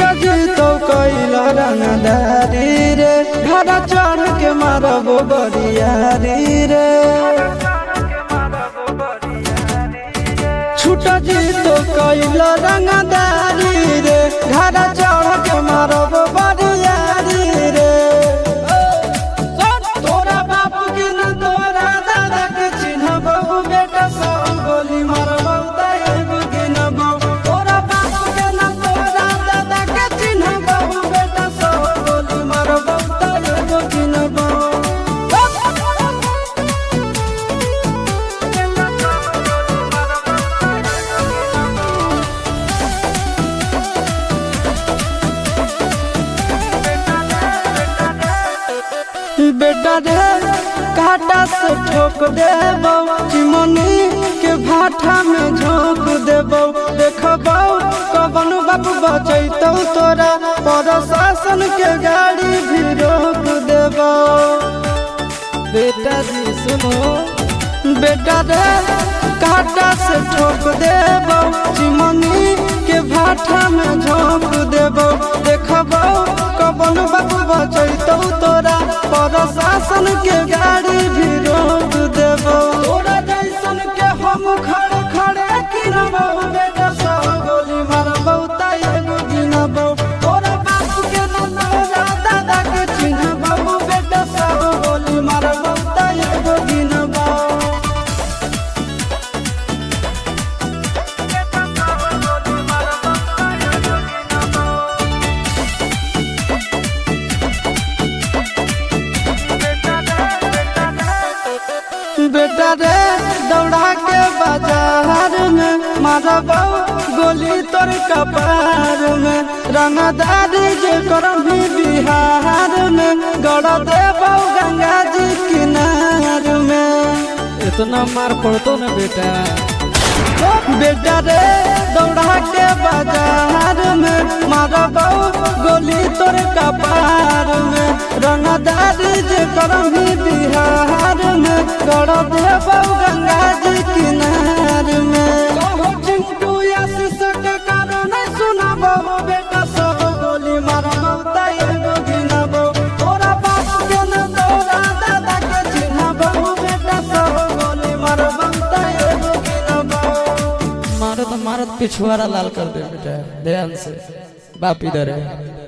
छुटा जी तो कैला रंगदारी रे घरा चढ़ के मारबो बरियारी रे छुटा जी तो कैला रंगदारी रे घरा चढ़ के मारबो बरियारी रे तोरा बाप के न तोरा दादा के चिन्हबो बेटा सब गोली मारबो एगो गिनबो तोरा बाप के न तोरा दादा के चिन्हबो बेटा सब गोली मारबो एगो गिनबो बेटा रे काटा से ठोक देबो चिमनी के भाटा में झोंक देबो देखबो कवन बाप बचैतौ तोरा प्रशासन के गाड़ी भी रोक देबो बेटा जी सुनो बेटा रे काटा से ठोक देबो चिमनी के भाटा में झोंक देबो देखबो कवन बाप बचैतौ तोरा प्रशासन के गाड़ी भी रोक देबो तोरा जैसन के हम खड़े खड़े गिनबो बेटा सब गोली मारबो एगो गिनबो तोरा बाप के न तोरा दादा के चिन्हबो बेटा सब गोली मारबो एगो गिनबो बेटा रे दौड़ा के बाजार में मारबो गोली तोर कपार में रंगदारी जे करम भी बिहार में गड़ देबो गंगा जी किनार में इतना मार पड़तो ना बेटा बेटा रे दौड़ा के बाजार में मारबो गोली तोर कपार में रंगदारी जे करम भी बिहार में गड़ देबो गंगा जी किनार में चिंटू आशीष के कारण सुनबो बेटा सब गोली मारबो एगो गिनबो तोरा बाप के न तोरा दादा के चिन्हबो बेटा सब गोली मारबो एगो गिनबो मारत मारत पिछुआरा लाल कर दे बेटा ध्यान से बाप इधर है।